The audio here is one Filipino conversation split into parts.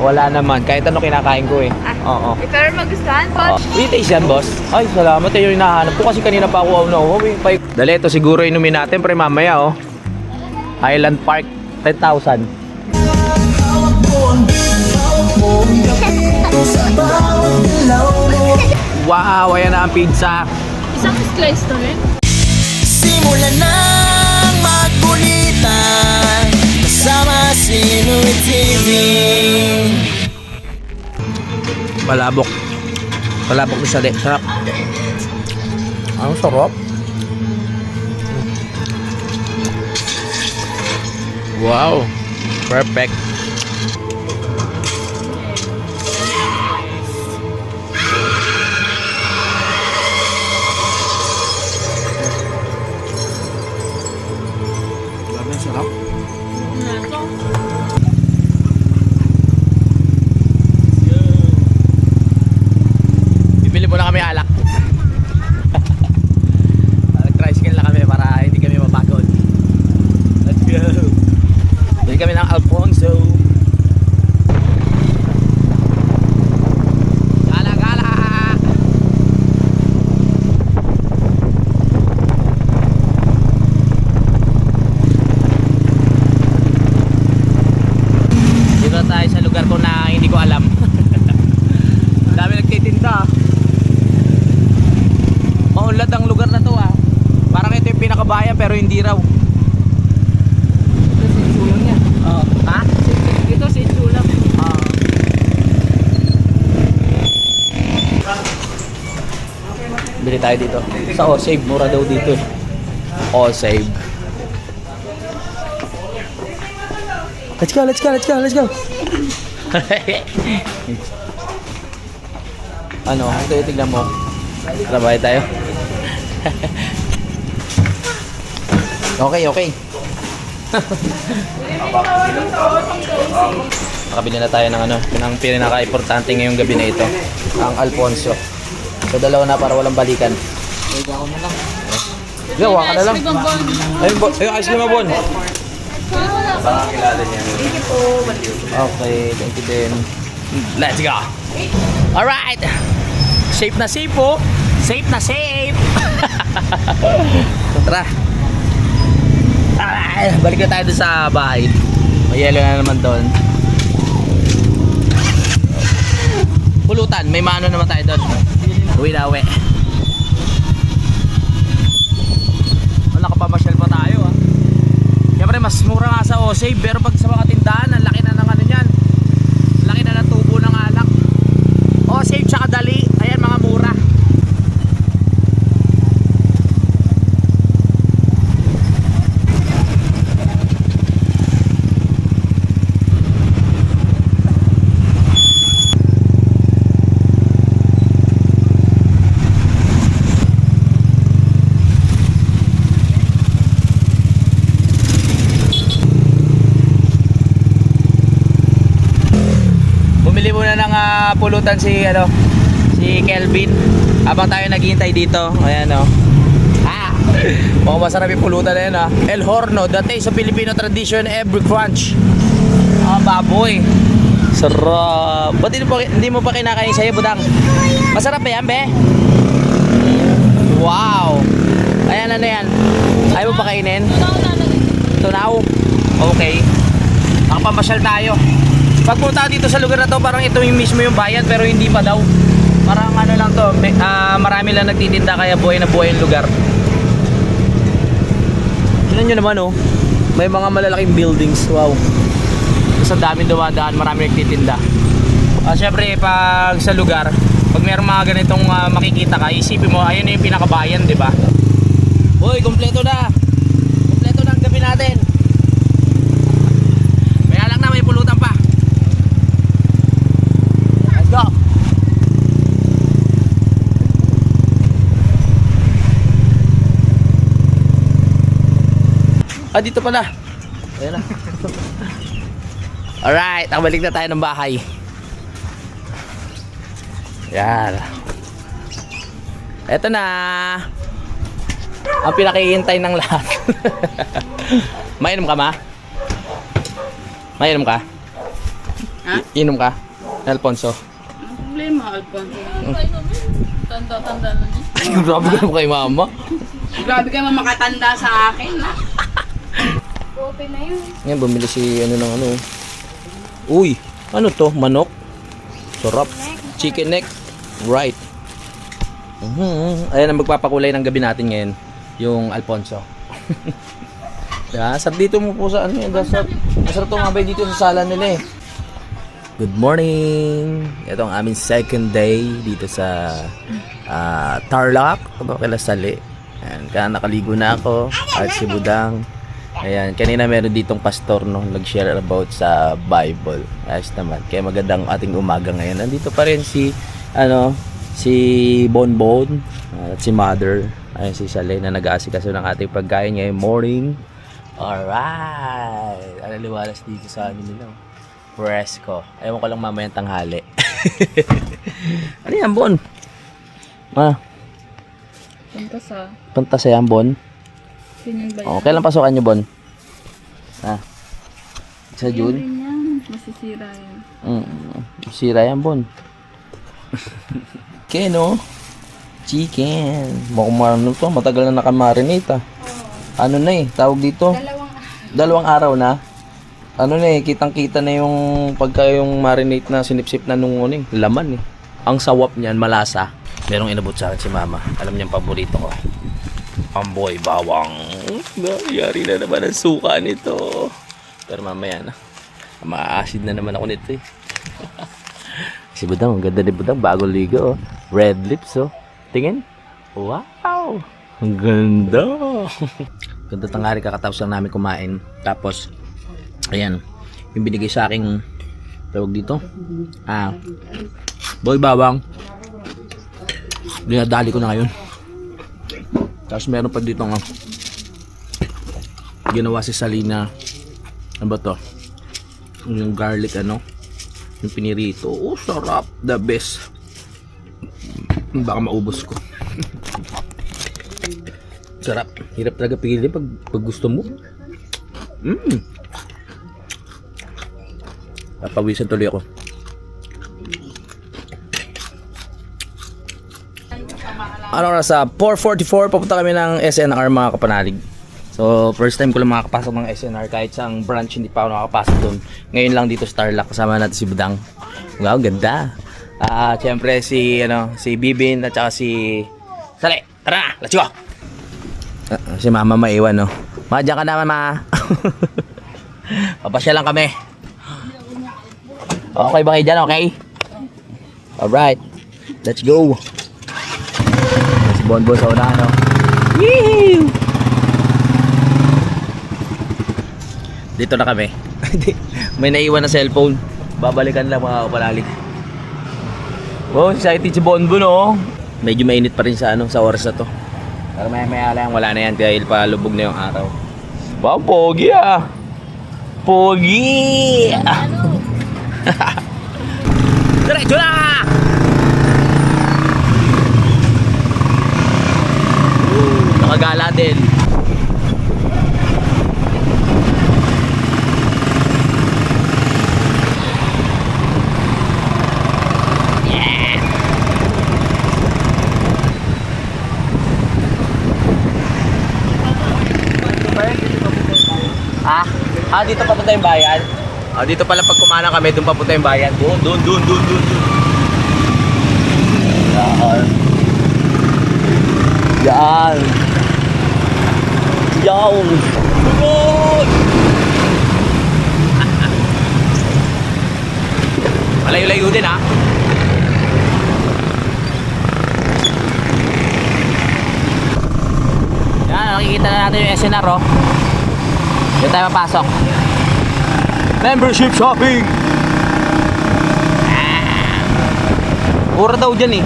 Wala naman. Kahit ano kinakain ko eh. Oo. Pero magustuhan po. Will you taste yan, boss? Ay, salamat. Yung hinahanap ko kasi kanina pa ako Dali, ito siguro inumin natin pre mamaya oh. Highland Park, 10,000. Wow, ayan na ang pizza. Isang slice to rin. Simulan ng magkulitan kasama si Louie TV. Palabok. Palabok na sali. Sarap. Ang sarap. Wow. Perfect. Grabe, sarap. Bibili muna kami alak. Tricycle na kami para hindi kami mapagod. Let's go. Bili kami ng Alfonso. Gala, gala. Dito na tayo sa lugar ko na hindi ko alam. Ang dami nagtitinda. Maunlad ang lugar na to ah. Parang ito yung pinakabayan pero hindi raw. Ito si Chulang niya. Ha? Ito si Chulang. Bili tayo dito. Sa Osave, mura daw dito eh. Osave. Let's go, let's go, let's go, let's go. Ano, ito yung tignan mo. Trabay tayo. Okay, okay. Nakabili na tayo ng ano, ng pinaka-importante ngayong gabi na ito. Ang Alfonso. So dalawa na para walang balikan. Ako na lang. Gawa ka na lang. Ayun, ice cream mo, Bon. Thank you po. Okay, thank you din. Let's go. Alright. Safe na safe po. Safe na safe. Tara. Alright, balik na tayo doon sa bahay. May yelo na naman doon. Pulutan, may maano naman tayo doon. Uwi na uwi. Nakapamasyal pa tayo ah. Siyempre mas mura nga sa Osave, pero pag sa mga tindahan, ang laki na ng ano niyan. Laki na ng tubo ng alak. Osave tsaka Dali, ayan mga mura. Bumili muna ng pulutan si Kelvin habang tayo naghihintay dito. Ayan oh. Mukhang masarap yung pulutan na yan ah. El Horno, the taste of Filipino tradition, every crunch. Baboy. Sarap. Ba't hindi mo pa kinakain sa'yo, budang? Masarap ba yan, be? Wow. Ayan, ano yan? Ayaw mo pa kainin? Tunaw. Okay. Nakapamasyal tayo. Pag punta dito sa lugar na to, parang ito yung mismo yung bayan, pero hindi pa daw. Parang ano lang to, marami lang nagtitinda kaya buhay na buhay yung lugar. Tignan nyo naman oh, may mga malalaking buildings, wow. Sa daming dumadaan, marami nagtitinda. Siyempre pag sa lugar, pag mayroong mga ganitong makikita ka, isipin mo, ayun na yung pinakabayan, di ba? Uy, kompleto na. Kompleto na ang gabi natin. Kaya lang na, may pulutan pa. Let's go. Dito pala. Ayan na. Alright, nakabalik na tayo ng bahay. Yan. Eto na. Ang pinakihintay ng lahat. Mainom ka, ma? Mainom ka? Ha? Inom ka? Alfonso. Ang problema, Alfonso. Tanda-tanda na niya. Grabe ka naman kay mama. Grabe ka naman makatanda sa akin. Open na yun. Ngayon, bumili si ano ng ano. Uy, ano to? Manok? Sarap. Chicken neck. Right. Ayan ang magpapakulay ng gabi natin ngayon. Yung Alfonso. Yeah, sarap dito mo po sa ano yun. Masarap tumabay dito sa sala nila eh. Good morning! Ito ang aming second day dito sa Tarlac, kila Sali. Ayan, kaya nakaligo na ako at si Budang. Ayan, kanina meron ditong pastor no, nag-share about sa Bible. Ayos naman. Kaya magandang ating umaga ngayon. Nandito pa rin si si Bonbon at si Mother. Ayun si Sali na nag-aasikaso ng ating pagkain ngayong morning. Alright! Ano liwalas dito sa amin nila? Fresco. Ewan ko lang mamayang tanghali. Ano yan, Bon? Punta sa... Punta sa yan, Bon? Pinan ba Oh, kailan pasokan nyo, Bon? Sa June? yan. Masisira yan. Sira yan, Bon. Keno? Chicken. Mukhang marunong to. Matagal na nakamarinate, Ano na eh, tawag dito? Dalawang araw na. Ano na eh, kitang-kita na yung pagka yung marinate na sinipsip na nung laman eh. Ang sawap niyan, malasa. Merong inabot sa akin si Mama. Alam niya ang paborito ko. Amboy bawang. Yari na naman ang suka nito. Pero mamaya na. Ma-acid na naman ako nito eh. Si Budang, ang ganda ni Budang. Bago ligo, red lips Tingin. Wow! Ang ganda. Ganda tanghali, kakatapos lang namin kumain. Tapos, ayan, yung binigay sa aking tawag dito. Boy bawang. Dinadali ko na ngayon. Tapos meron pa dito ginawa si Salina. Ano ba to? Yung garlic yung pinirito. Oh, sarap. The best. Baka maubos ko. Sarap. Hirap talaga pigilin pag gusto mo. Papawisan tuloy ako. Ano na sa 4:44 papunta kami ng SNR mga kapanalig. So first time ko lang makakapasok ng SNR kahit sa branch hindi pa ako nakakapasok doon. Ngayon lang dito sa Tarlac kasama natin si Budang. Wow, ganda. Siyempre si Bibin at saka si Sali. Tara, let's go. Si Mama maiwan Ma, dyan ka naman Ma. Papasya lang kami. Okay ba kayo dyan, okay? Alright. Let's go. Si Bonbon sa unahan, Woo! Dito na kami. May naiwan na cellphone. Babalikan lang mga kapalalig. Wow, excited si Bonbon, Medyo mainit pa rin sa oras na to. Pero maya lang wala na yan dahil palubog na yung araw. Wow, pogi Pogi! Diretso na! Nakagala din. Yeah! Dito papunta yung bayan. Dito pala pag kumana kami, doon papunta yung bayan. Doon. Yan. Yan. Good. Malayo-layo din Yan, nakikita na natin yung SNR Diyan tayo mapasok. Membership shopping! Puro daw dyan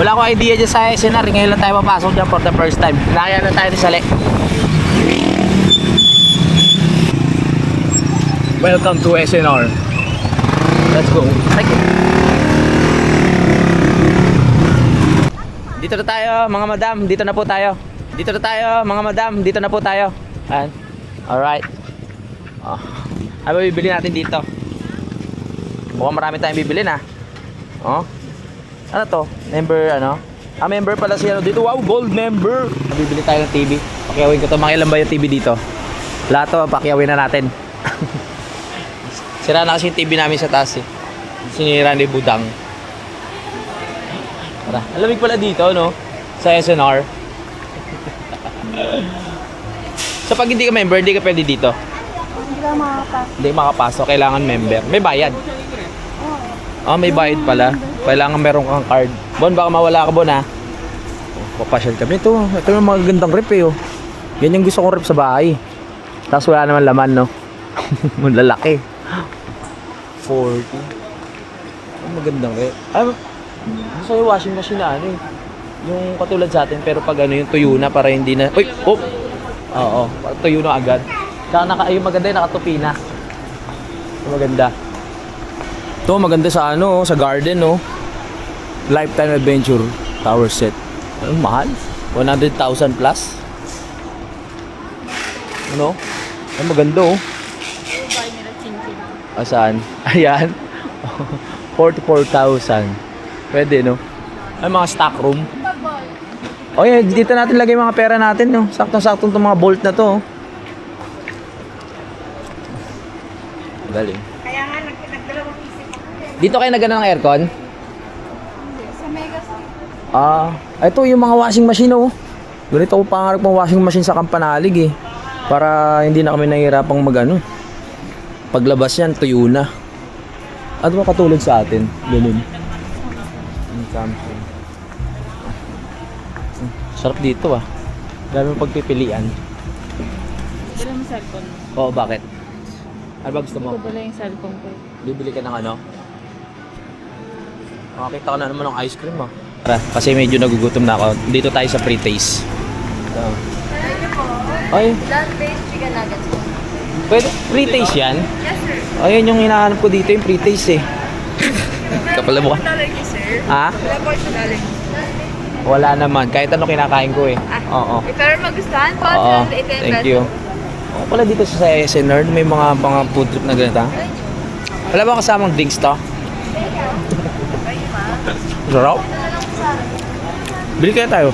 Wala akong idea dyan sa SNR. Ngayon lang tayo mapasok dyan for the first time. Nakaya na tayo ni Sali. Welcome to SNR. Let's go. Thank you. Dito na tayo mga madam. Dito na po tayo. Dito na po tayo. Alright. Ano ba bibili natin dito? Mukhang marami tayong bibili na. Oh. Ano to? Member ano? Member pala siya dito. Wow, gold member. Bibili tayo ng TV. Pakyawin ko to. Mga ilan ba yung TV dito? Lahat to, pakyawin na natin. Sira na kasi yung TV namin sa taas eh. Sinira ni Budang. Tara. Alamig pala dito, no? Sa SNR. So pag hindi ka member, hindi ka pwede dito. Hindi ka makakapasok. Hindi makapasok, kailangan member. May bayad. May bayad pala. Kailangan meron kang card. Bon, baka mawala ka, Bon, ha? Papasyal kami. Ito yung mga gandang rep, eh, oh. Yan yung gusto kong rep sa bahay. Tapos wala naman laman, no? Lalaki. 40. Magandang rep. Gusto yung washing machine na, ano, eh. Yung katulad sa atin, pero pag ano, yung tuyo na para hindi na... Uy! Oh! Oo, tuyo na agad. Tsaka yung maganda yung nakatupi na. Yung maganda. Ito, maganda sa ano, sa garden, no? Lifetime Adventure Tower Set. Mahal. 100,000 plus. Ano? Ay, maganda, oh. Saan? Ayan. 44,000. Pwede, no? Ay, mga stock room. O yan, dito natin lagay mga pera natin, no? Saktong-saktong itong mga bolt na to, oh. Galing. Kaya nga, nagdalawang isip ako. Dito kayo nagano ng aircon? Sa Mega Ito yung mga washing machine, oh. Ganito ko pangarap ng washing machine sa Kampanalig, eh. Para hindi na kami nahihirapang magano. Paglabas yan, tuyo na. Ano ba katulad sa atin? Ganun. Samsung. Sarap dito, ah. Dami mong pagpipilian. Dala mo cellphone mo. Oo, bakit? Ano ba gusto mo? Ito dala yung cellphone ko. Bibili ka ng ano? Makakita ka na naman ng ice cream, ah. Tara, kasi medyo nagugutom na ako. Dito tayo sa pre-taste. So, ay, Plant-based chicken nuggets po. pwede, pre-taste yan? Yes, sir. Ayun yung hinahanap ko dito, yung pre-taste, eh. Kapala mo ka? Allergy, sir. Ha? Wala po ito allergy. Wala naman. Kahit ano kinakain ko, eh. Oo. Pero magustuhan po. Oo. Thank you. Oo pala dito sa SNR, may mga food trip na ganito, ha? Wala ba kasamang drinks to? Sarap? Bili kaya tayo.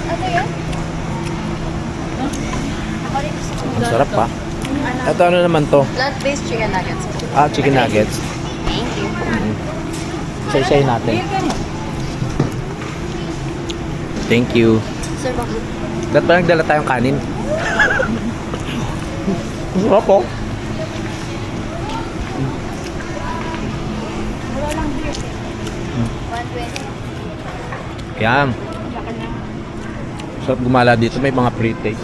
Ano yun? Ang sarap, pa. Ito ano naman to? Plant-based chicken nuggets po. Chicken nuggets. Thank you. Say natin. Thank you. Sir, bakit? Ba't ba nagdala tayong kanin? Sarap, po. Wala lang beer. 120. Yan. Sarap gumala dito. May mga pre-taste.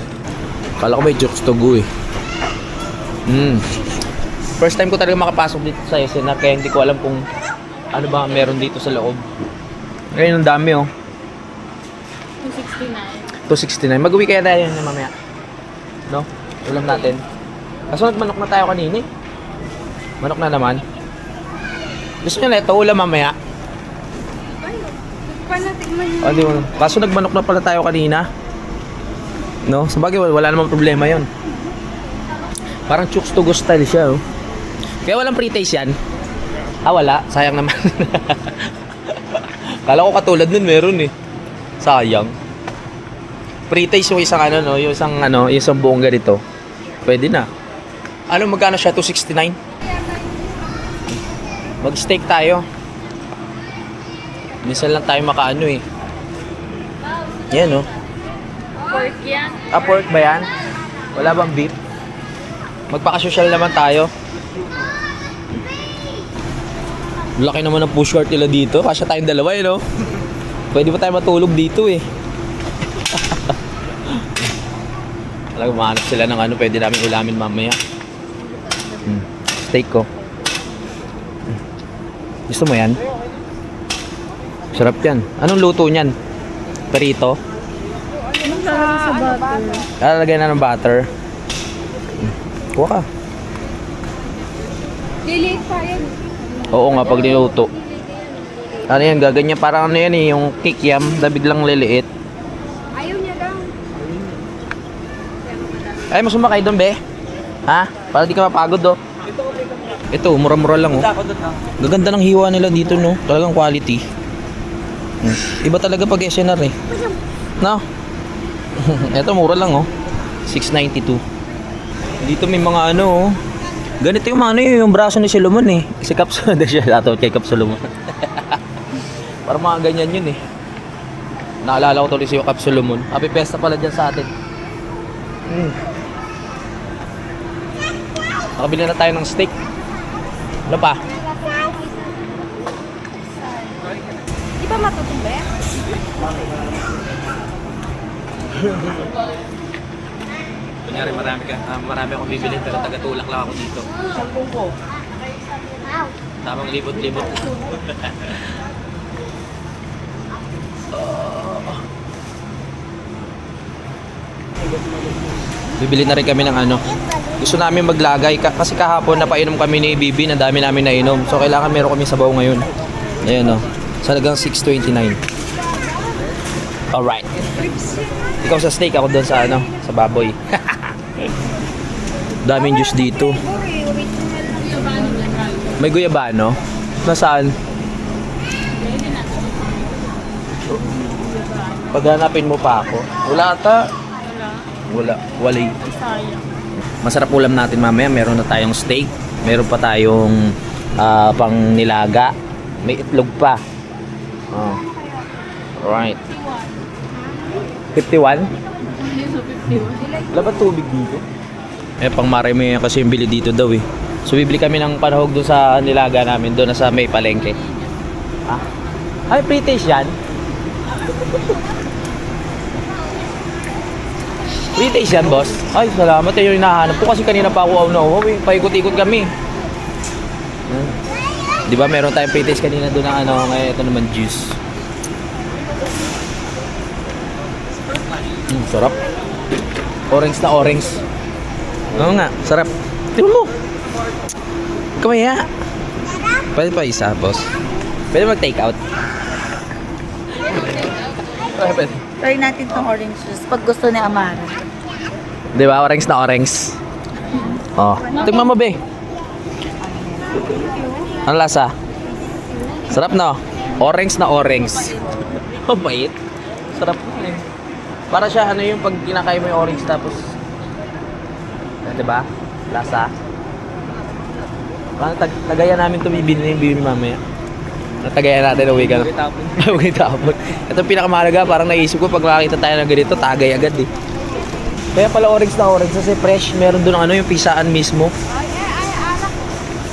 Kala ko may jokes to go, eh. First time ko talaga makapasok dito sa SNR, kaya hindi ko alam kung ano ba meron dito sa loob. Ngayon, ang dami, oh. 269. 269. Mag-uwi kaya tayo na mamaya. No? Ulam natin. Kaso nagmanok na tayo kanina, eh. Manok na naman. Gusto nyo na ito, ulam mamaya. Paano tigman yun? O, di mo. Kaso nagmanok na pala tayo kanina. No? Sabagay, wala namang problema yon. Parang chooks to go style siya, oh. Kaya walang pre-taste yan. Wala. Sayang naman. Kala ko katulad nun meron, eh. Sayang. Pre-taste yung isang ano, no? Yung isang buong ganito. Pwede na. Ano, magkano siya? 269? Mag-steak tayo. Minsan lang tayo makaano, eh. Yan, no? Pork yan. Pork ba yan? Wala bang beef? Magpaka-social naman tayo. Laki naman ng push cart nila dito. Kasya tayong dalawa, eh, no? Pwede pa tayo matulog dito, eh. Talagang mahanap sila ng ano, pwede namin ulamin mamaya. Steak ko. Gusto mo yan? Sarap yan. Anong luto niyan? Perito? Anong lalagay sa butter? Lalagay na ng butter. Kuha ka. Liliit pa yan. Oo nga, pag niluto. Ano yan, gaganyan. Parang ano yan, eh, yung kikiam na biglang liliit. Ayaw niya daw. Ay, mas sumakay doon, be. Ha? Para di ka mapagod, do. Ito, mura-mura lang oh. Gaganda ng hiwa nila dito no. Talagang quality. Iba talaga pag SNR eh. No? Ito mura lang oh. 692. Dito may mga ano oh. Ganito yung mga ano yung braso ni Solomon eh. Si Cap Solomon siya. Dato kay Cap Solomon. Parang mga ganyan yun eh. Naalala ko tuloy si Cap Solomon. Happy Fiesta pala dyan sa atin. Nakabili na tayo ng steak. Ano pa? Di ba matutumba yan? Kunyari marami akong bibili pero taga-tulak lang ako dito. Tamang libot-libot. Bibili na rin kami ng ano. Gusto namin maglagay kasi kahapon napainom kami ni Bibi, na dami namin nainom. So kailangan meron kami sabaw ngayon. Ayan oh. Salagang 629. Alright. Ikaw sa steak, ako doon sa ano, sa baboy. Daming juice dito. May guyabano? Nasaan? Paghanapin mo pa ako. Wala ata. Wala. Walay. Masarap ulam natin mamaya. Meron na tayong steak. Meron pa tayong pang nilaga. May itlog pa. Oh. Alright. 51? Wala ba tubig dito? Pang marami kasi yung bili dito daw eh. So bibili kami ng panahog doon sa nilaga namin. Doon na sa may palengke. Ay, pre-taste yan? Pre-taste yan, boss? Ay, salamat. Yan yung hinahanap ko kasi kanina pa ako na eh. Paikot-ikot kami. Di ba meron tayong pre-taste kanina doon na ano. Ngayon ito naman juice. Sarap. Orange na orange. Oo nga, sarap. Tingnan mo. Kamaya. Pwede pa isa, boss. Pwede mag-take out. Pwede. Try natin tong orange juice pag gusto ni Amara. Di ba? Orange na orange. Oh. Tingnan mo, be. Ano lasa? Sarap, no? Orange na orange. Mabait. Sarap na eh. Para siya ano yung pag kinakain mo yung orange tapos di ba? Lasa. Parang tagayan namin ito bibili na yung bibili mamaya. Natagayan natin uwi ka na. Uwi tapon. Ito yung pinakamahalaga. Parang naisip ko pag makakita tayo ng ganito, tagay agad eh. Kaya pala orange na orange kasi fresh. Meron doon ano yung pisaan mismo.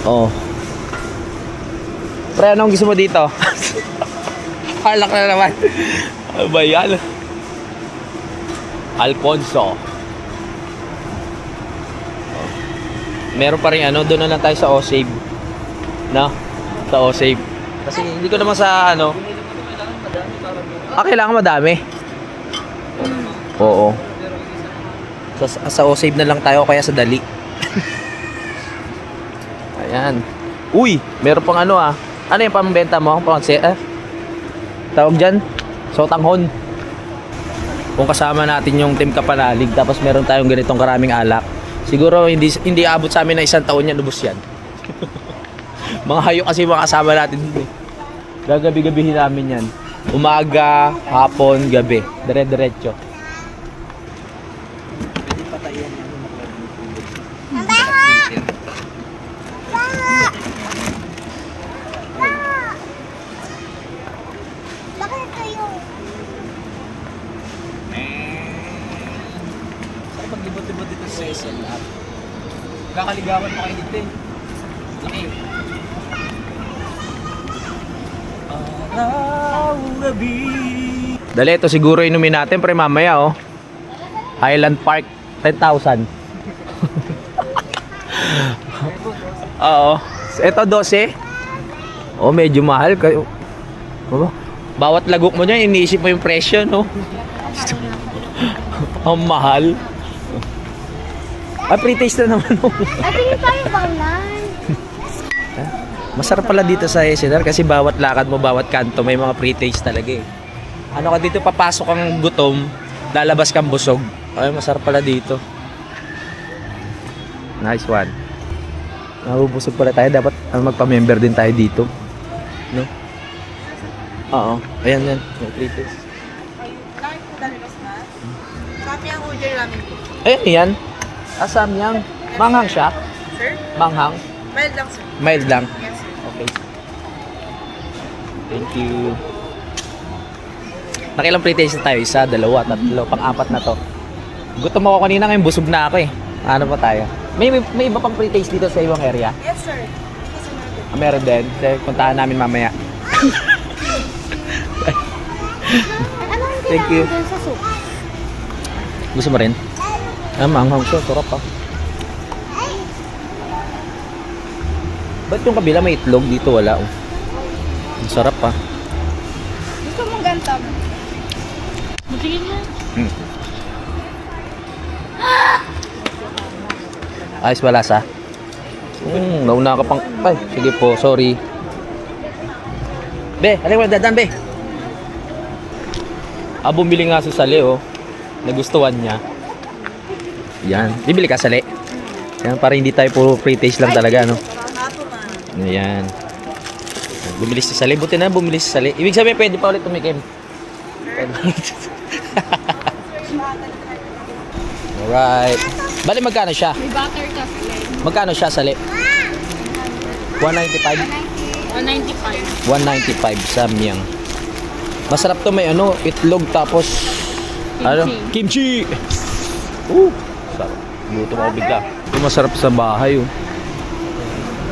Oo. Pre, anong gusto mo dito? Halak na naman. Ano ba yan? Alfonso. Meron pa rin ano, doon na lang tayo sa O-Save. No? Sa O-Save. Kasi hindi ko naman sa ano. Kailangan madami. Oo. Sa O-Save na lang tayo kaya sa Dali. Ayan. Uy, meron pang ano ah. Ano yung pambenta mo? Tawag dyan? Sotanghon. Kung kasama natin yung Team Kapanalig tapos meron tayong ganitong karaming alak, siguro hindi abot sa amin na isang taon yan, lubos yan. Mga hayok kasi mga kasama natin dito eh. Gagabi-gabihin namin yan. Umaga, hapon, gabi. Dire-diretso. Paglibot-libot dito sa SLR. Kakaligawan mo kayo dito eh. Laki. Araw-gabi. Dali, ito siguro inumin natin pre mamaya oh. Highland Park, 10,000. Oo. Ito 12. Oh, medyo mahal kayo. Bawat lagok mo niya, iniisip mo yung presyo, no? Ang mahal. Pre-taste na naman. Hindi tayo banglan. Masarap pala dito sa SNR kasi bawat lakad mo, bawat kanto may mga pre-taste talaga eh. Ano ka dito, papasok kang gutom, lalabas kang busog. Ay, masarap pala dito. Nice one. Nabubusog pala tayo. Dapat magpa-member din tayo dito. No? Oo. Ayan yan. May 3 days. Samyang order namin. Ayan yan. Samyang. Manghang siya? Sir? Manghang? Mild lang, sir. Mild lang. Yes, sir. Okay. Thank you. Nakilang pre-taste na tayo? 1, 2, 3, pang-4 na to. Gutom ako kanina, ngayon busog na ako eh. Ano pa tayo? May iba pang pre-taste dito sa ibang area? Yes, sir. Meron din. Kasi puntahan namin mamaya. Thank you. Doon sa soup. Gusto mo rin? Manghang siya. Sarap pa. Ba't yung kabila may itlog? Dito wala. Oh. Ang sarap pa. Gusto mong ganito? Matigil na. Ayos ba lasa? Nauna ka pang... Ay, sige po, sorry. Be, halika mo, dadan, be. Bumili nga si Sali, oh. Nagustuhan niya. Yan. Bibili ka, Sali. Yan, para hindi tayo puro pre-taste lang talaga, no? Ayan. Bumili si Sali. Buti na, bumili si Sali. Ibig sabihin, pwede pa ulit tumikim. Alright. Bali, magkano siya? May butter ka sila. Magkano siya, Sali? 195? 195. 195 samyang. Masarap to, may ano, itlog tapos kimchi. Sarap. Gutom ako bigla. Ito masarap sa bahay, oh.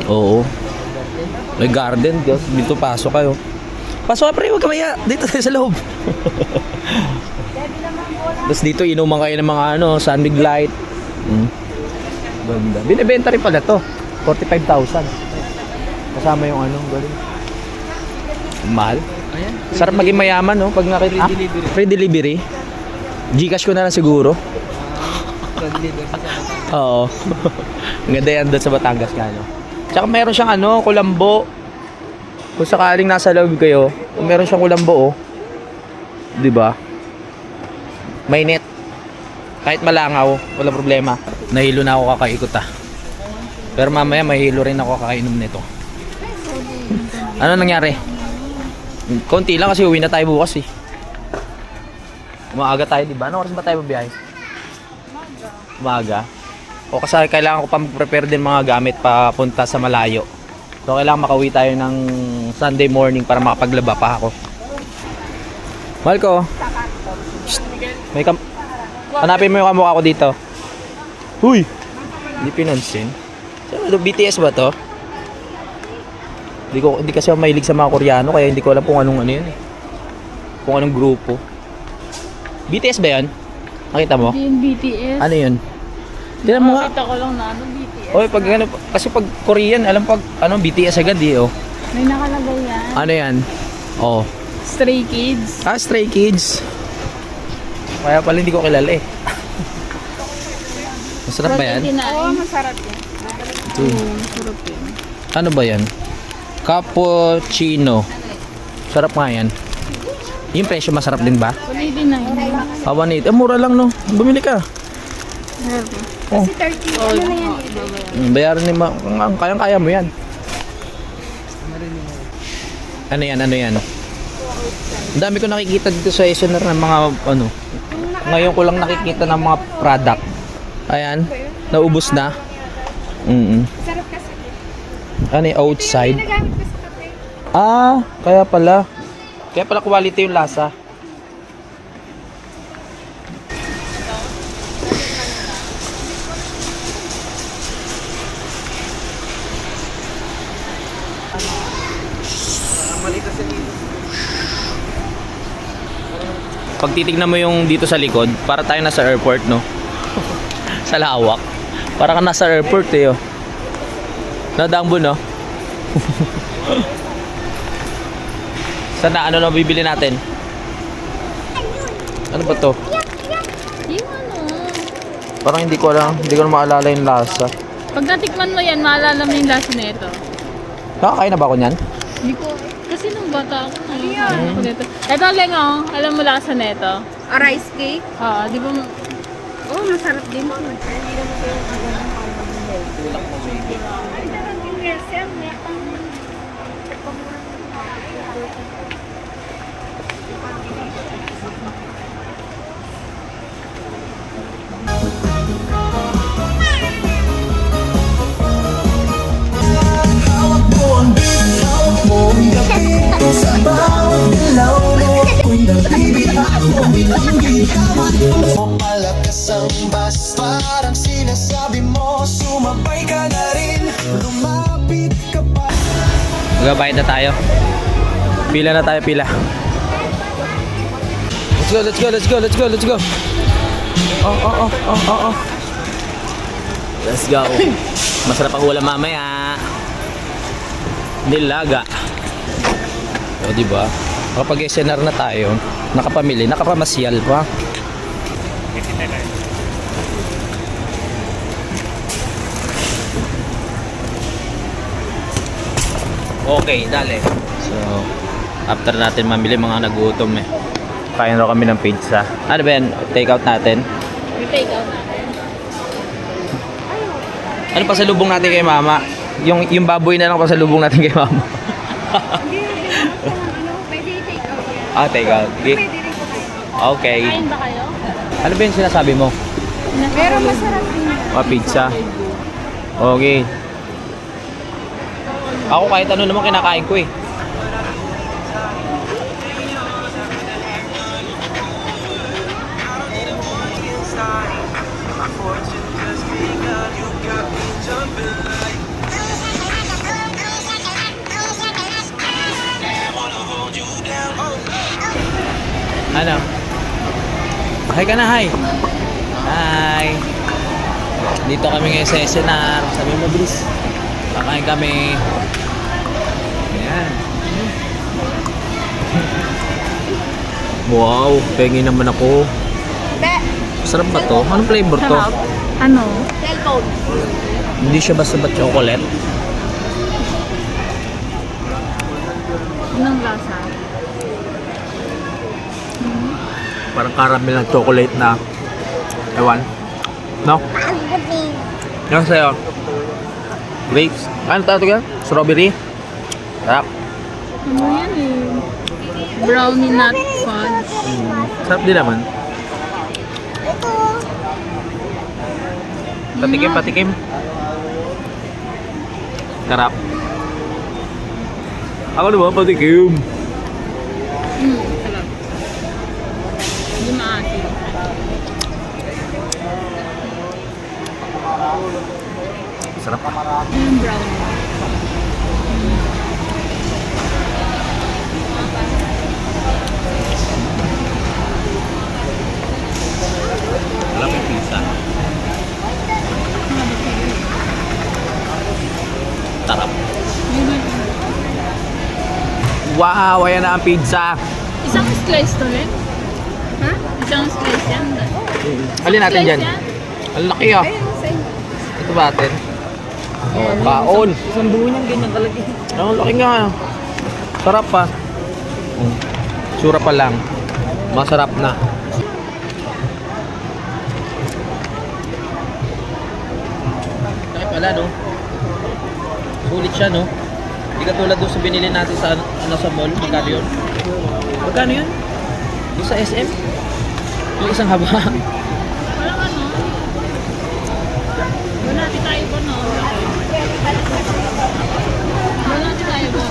Oo. May garden, dito pasok kayo. Pasok ka, pre, huwag ka maya. Dito tayo sa loob. Tapos dito inuman kayo ng mga ano, sunbig light. Ganda. Binibenta rin pala to. 45,000. Kasama yung ano, galing. Mahal. Sarap maging mayaman, no? Pag nakita. Free delivery. Gcash ko na lang siguro. Oo. Ang ganda yan doon sa Batangas ka, no? Tsaka meron siyang ano, kulambo. Kung sakaling nasa loob kayo, meron siyang kulambo, oh. 'Di ba? Mainit. Kahit malangaw, wala problema. Nahilo na ako kakaikot, ah. Pero mamaya mahilo rin ako kakainom nito. Ano nangyari? Konti lang kasi uwi na tayo bukas, eh. Umaga tayo, di ba? Ano oras ba tayo mabiyahe? Umaga. O kasi kailangan ko pa mag-prepare din mga gamit papunta sa malayo. So kailangan makauwi tayo ng Sunday morning para makapaglaba pa ako. Mahal ko. May hanapin mo yung kamukha ko dito. Huy! Hindi pinansin. So, BTS ba to? Hindi kasi ako mahilig sa mga Koreano kaya hindi ko alam kung anong ano yun eh. Kung anong grupo. BTS ba yan? Nakita mo? Hindi yung BTS. Ano yun? Tignan mo nga. Nakita ko lang na ano BTS. Oy, pag ano, kasi pag Korean, alam pag ano BTS agad eh, oh. May nakalagay yan. Ano yan? Oh. Stray Kids. Stray Kids. Kaya pala hindi ko kilala eh. Masarap ba yan? Oo, masarap yan. Masarap yan. Ano ba yan? Cappuccino. Sarap nga yan. Yung presyo masarap din ba? 189. 1.8. Mura lang, no? Bumili ka. Oh. Kasi 30. Ano na yan? Bayaran ni kayang-kaya mo yan. Ano yan? Ano yan? Ang dami ko nakikita dito sa SNR ng mga ano. Ngayon ko lang nakikita ng mga product. Ayan. Naubos na. Sarap kasi. Ano yung outside? Ginagamit ko sa kape. Kaya pala. Kaya pala quality yung lasa. Pag titignan mo yung dito sa likod, para tayo nasa airport, no? Sa lawak. Para ka nasa airport, eh, oh. Nadambo, no? Sana, ano na bibili natin? Ano ba to? Yung ano. Parang hindi ko na maalala yung lasa. Pag natikman mo yan, maalala mo yung lasa na ito. Nakakain na ba ako niyan? Hindi ko, kasi nung bata ako, nakakain ako nito. Ito, Leng, oh. Alam mo lasa na ito? rice cake? Oo, di ba? Oo, masarap din. Hawak mo ang beat, hawak mo ang kapito. Sa bawat dilaw mo ako'y nabibigla. Ako bilang ginawa mo. Malakas ang bas, parang sinasabi mo. Sumabay ka na rin, lumapit ka pa. Magbabayad na tayo. Pila na tayo, pila. Let's go. Oh. Let's go. Masarap ang ulam mamaya. Nilaga. O, diba? Kapag SNR na tayo, nakapamili, nakapamasyal pa. Okay, dali. So, after natin mamili, mga nagutom eh. Kain raw kami ng pizza. Ano ba yan? Take out natin? I-take out natin. Ano pa sa lubong natin kay mama? Yung baboy na lang pa sa lubong natin kay mama. Pwede i-take out yan. Take out. Okay. Pwede rin po kayo. Okay. Kain ba kayo? Ano ba yung sinasabi mo? Pero masarap din yan. Pizza. Okay. Ako kahit ano naman kinakain ko eh. Ano? Hi ka na, hi. Hi. Dito kami ngayon sa SNR. Sabi mo, bilis. Kakain kami. Ayan. Wow, pengi naman ako. Be, Sarap ba to? Anong flavor to? Sarap. Ano? cellphone. Hindi siya basta ba chocolate? Anong lasa? Parang caramel na chocolate na ewan. No? Yan sa'yo. Grapes. Ano tawag yan? Strawberry? Sarap. Ano yan eh? Brownie nut fudge. Sarap din naman. Patikim. Sarap. Ako naman patikim. Sarap. Hindi maasin. Sarap. Yung brownie. Sarap yung pizza. Sarap. Wow, ayan na ang pizza. Isang slice to rin? Ha? Isang slice yan. Alin natin Slice dyan? yan? Ang laki ah. Ito ba atin? Oh, baon. Isang buo niyan, ganyan talaga. Ang laki nga. Sarap pa. Sura pa lang. Masarap na. Laki pala, no? Sulit siya, no? Hindi katulad doon sa binili natin sa, sa mall. Magkano yun? Magkano yun? Doon sa SM? Yung isang haba. Walang ano? Wala tayo ba no? Wala tayo ba?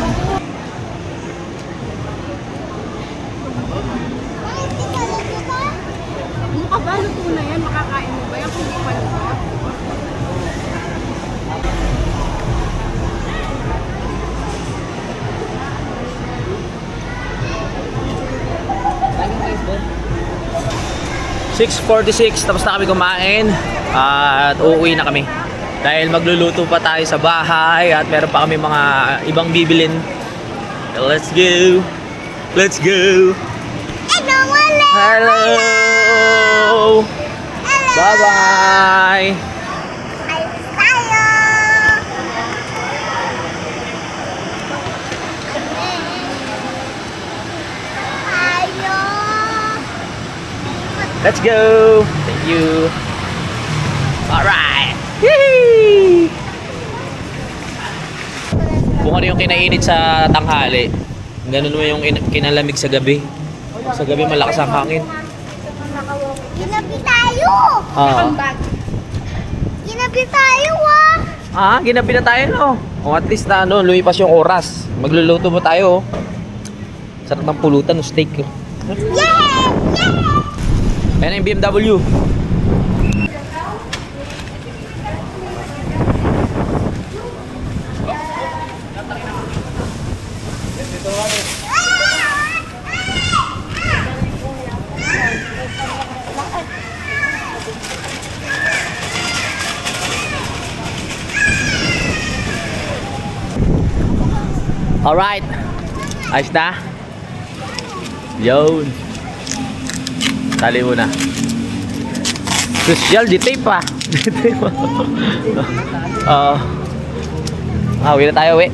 Yung kabalot mo na yan, makakain mo ba yan kung di pa luto? .46 tapos na kami kumain at uuwi na kami dahil magluluto pa tayo sa bahay at meron pa kami mga ibang bibilin. Let's go! Hello! Bye-bye! Let's go! Thank you! Alright! Yee! Kung ano yung kinainit sa tanghali, ganun naman yung kinalamig sa gabi. Sa gabi malakas ang hangin. Ginabi tayo! Oo. Ginabi tayo Ginabi na tayo no. O at least na ano, lumipas yung oras. Magluluto mo tayo. Sarap ng pulutan ng steak. Ayan na yung BMW. Alright. Ayos na. Yun. Tali mo na. Social, di tape pa. Di tape pa. Uwi na tayo, uwi.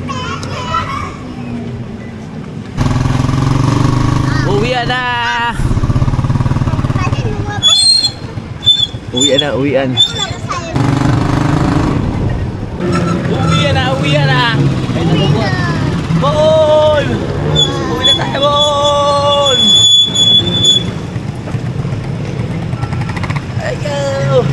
Uwian na. Uwian na, uwian. Uwian na, uwian na. Bon! Uwi na tayo, Bon! Ayaw!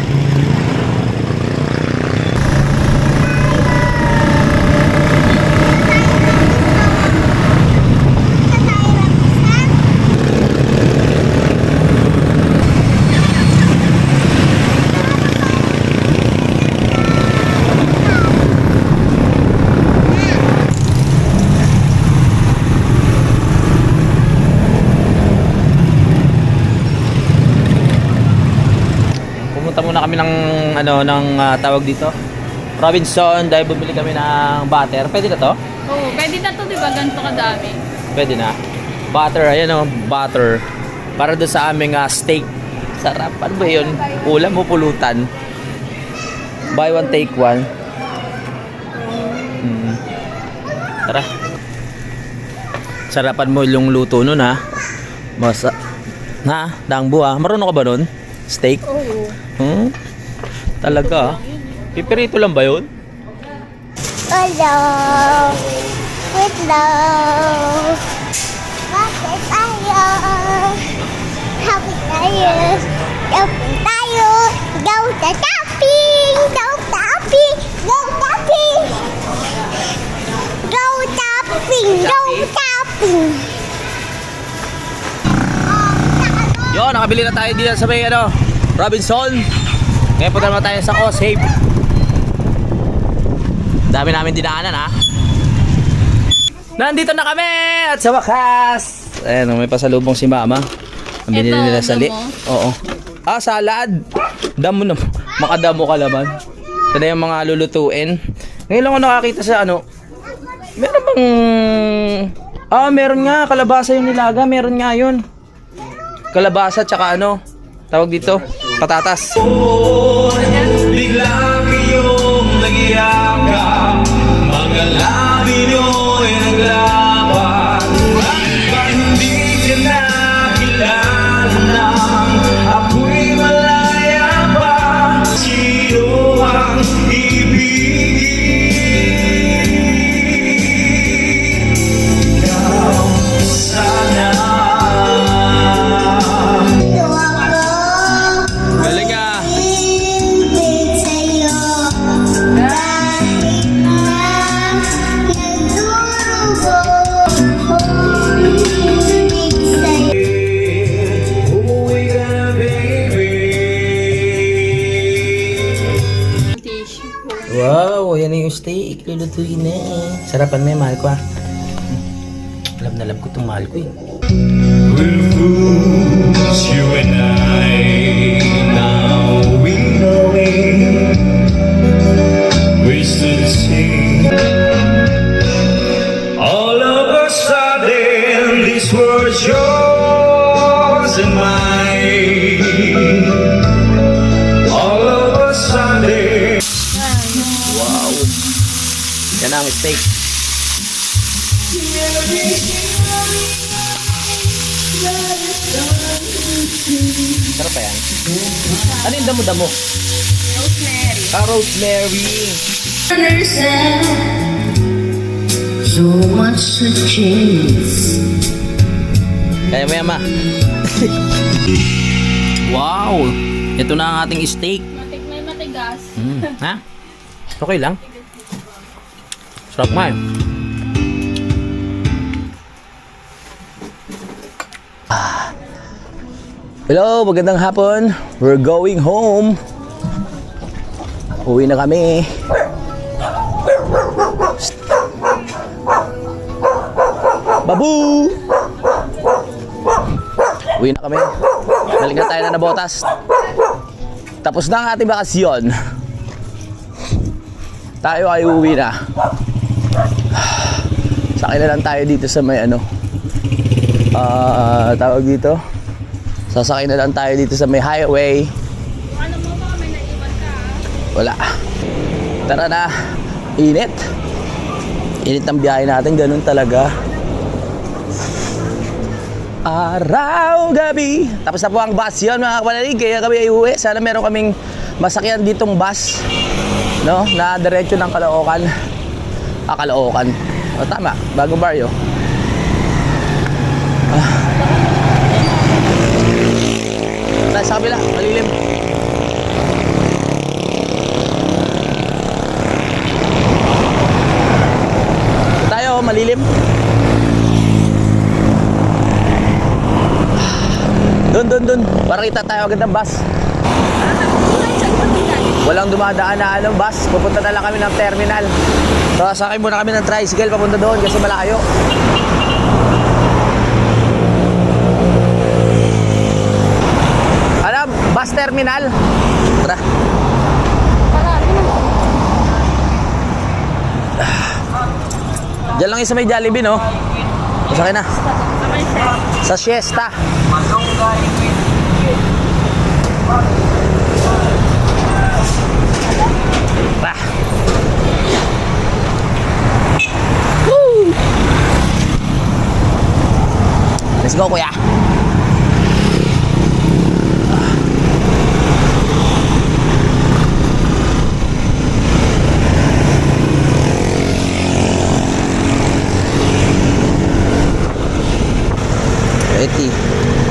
Pumunta muna kami ng tawag dito, Robinson, dahil bumili kami ng butter. Pwede na to? Oo, pwede na to, di ba? Ganito kadami. Pwede na. Butter, ayan o, butter. Para doon sa aming steak. Sarap. Ano ba yun? Ulam o pulutan? Buy one, take one. Tara. Sarapan mo yung luto nun ha. Dangbo ha. Marunong ka ba nun? Steak? Oo. Talaga. Pipirito lang ba yun? Hello! Hello! Bakit tayo? Happy tayo! Happy tayo! Go sa shopping! Go shopping! Go shopping! Go shopping! Go shopping! Yun, nakabili na tayo dito sa may Robinson. Ngayon punta naman tayo sa Oshape. Dami namin dinaanan ha. Nandito na kami at sa wakas. Ayan, may pasalubong si Mama. Ang binili Eto, nila sa damo. Oo. Salad. Damo na. Makadamo ka naman. Ito na yung mga lulutuin. Ngayon lang ako nakakita sa meron bang meron nga kalabasa yung nilaga. Meron nga yun. Kalabasa tsaka tawag dito, patatas. Biglang iyong nag-iakap, mga labi nyo'y naglapat. At ba hindi ka nakilala, ako'y malaya pa. Sino ang ibigin? Ikaw sana. Galing ah. Uwi ka na, baby. Tissue. Wow, yan na yung steak. Lulutuin na eh. Sarapan mo yung mahal ko ah. Alam na alam ko itong mahal ko eh. We're fools, you and I. Now we know it. Wasted sin. All of a sudden, this world's yours and mine. All of a sudden. Wow. Yan ang steak. Sarap pa yan. Ano yung damo-damo? Rosemary. Rosemary. So much to chase. Kaya mo yan, ma. Wow! Ito na ang ating steak. May matigas. Ha? Okay lang. Sarap nga eh. Hello, magandang hapon. We're going home. Uwi na kami. Babu! Uwi na kami. Balik na tayo na Nabotas. Tapos na ang ating bakasyon. Tayo ay uwi na. Sakay na lang tayo dito sa may ano. Tawag dito. Sasakay na lang tayo dito sa may highway. Ano mo baka may naiwan ka? Wala. Tara na. Init. Init ang biyahe natin. Ganun talaga. Araw, gabi. Tapos na po ang bus yun, mga kapanalig. Kaya kami ay uwi. Sana meron kaming masakyan ditong bus. No? Na diretso ng Caloocan. Caloocan. O, tama. Bagong baryo. Sa kabila, malilim. Tayo, malilim. Doon. Para kita tayo agad ng bus. Walang dumadaan na bus. Pupunta na lang kami ng terminal. So, sakay muna kami ng tricycle papunta doon kasi malayo. Bus terminal. Tara. Diyan lang yung sa may Jollibee, no? Masakay na. Sa Siesta. Tara. Woo! Let's go, kuya.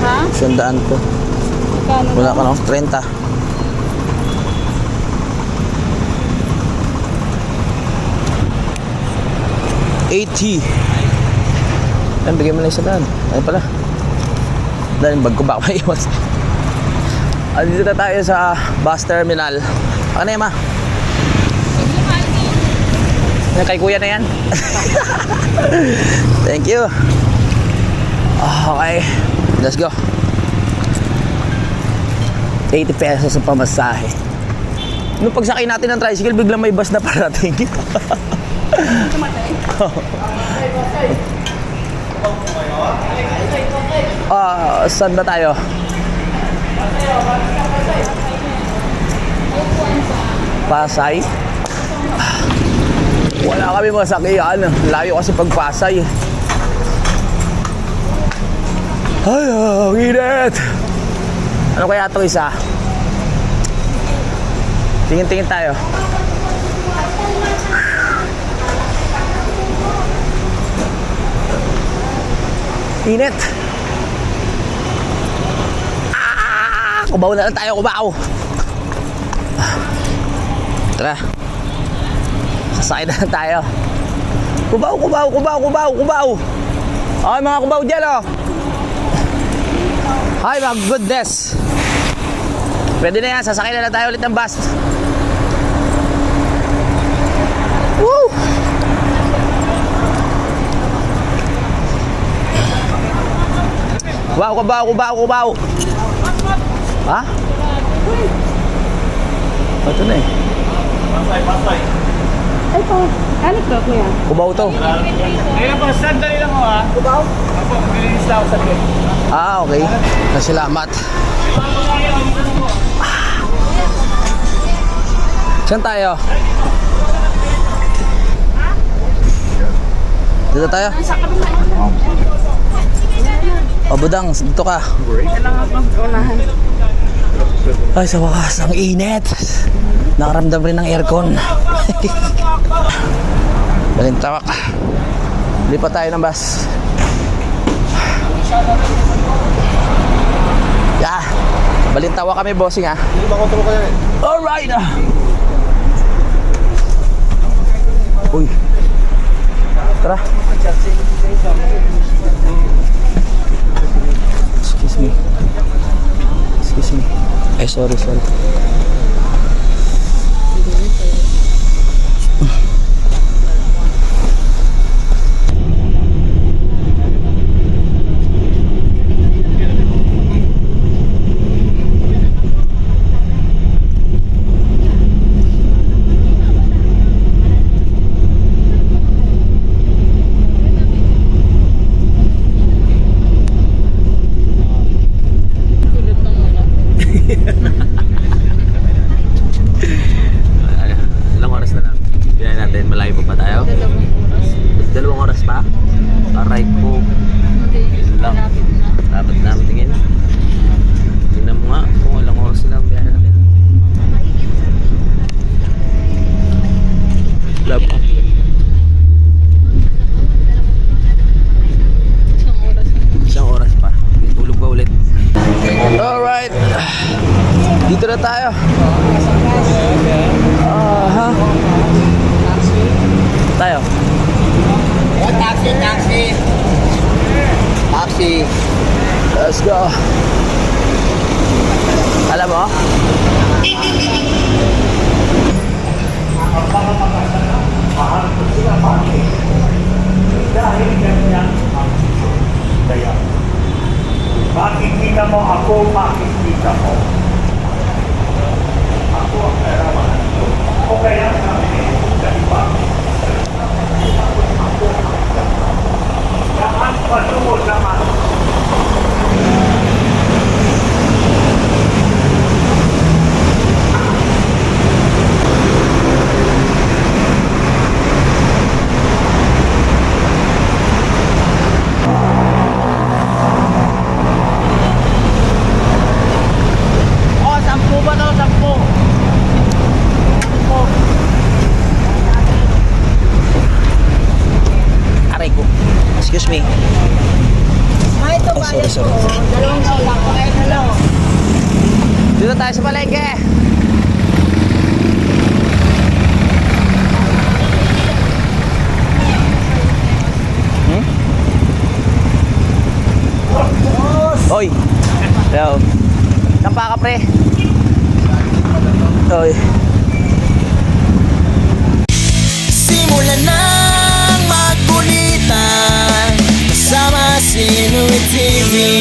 Ha? Sandaan ko. Kano? Wala ka no? 30. $80. Ayan, bigyan mo na yung sandaan. Ayun pala. Dahil yung bag ko baka may iwas. Dito na tayo sa bus terminal. Ano yan, ma? Yan, kay kuya na yan. Thank you. Okay. Let's go. 80 pesos ang pamasahe. Nung pagsakay natin ng tricycle, biglang may bus na parating. Saan ba tayo? Pasay? Wala kami masakyan. Layo kasi pag Pasay. Ay, ang init! Ano kaya ito isa? Tingin-tingin tayo. Init! Kubaw na lang tayo, kubaw! Tara. Sasakay na lang tayo. Kubaw! Okay, mga kubaw dyan, oh! Ay, my goodness. Pwede na yan. Sasakay na tayo ulit ng bus. Woo! Kubaw. Ha? Ito na eh. Ay po, ano to kuya? Kubaw to. Ngayon po, sandali lang ho ha. Kubaw? Ako, maglilinis lang ako sa bed. Okay. Salamat. Saan tayo? Dito tayo? Budang, dito ka. Ay, sa wakas, ang init. Nakaramdam rin ng aircon. Balintawak. Lipat tayo ng bus. Yeah. Balintawa kami, bossing, ha. Hindi ba kontrol ko yan? Alright. Uy. Tara. Excuse me. Excuse me. Ay, sorry. Kulot ng muna. Ilang oras na lang? Biyahin natin, malayo pa tayo? 2 oras. 2 oras pa? Alright po. Hindi, Yun lang. malapit na. Dapat namin tingin. Tingnan mo nga kung ilang oras na lang biyahin natin. Love. Isang oras na. 1 oras pa. Tulog pa ulit. Alright. Dito na tayo. Aha. Tayo. Oh, taxi! Let's go. Alam mo? Kaya, makikita mo ako, makikita mo. Ako ang karaman. O kaya sabi sa iba. Lahat patungo naman. Oh, 10 ba to? 10. Aray ko. Excuse me. Oh, sorry. Dalawang sola ko. Ay, dalawa. Dito tayo sa palengke. Oy. Yo. Kampa ka, pre. Oy. Simulan ng magkulitan kasama si Nui TV.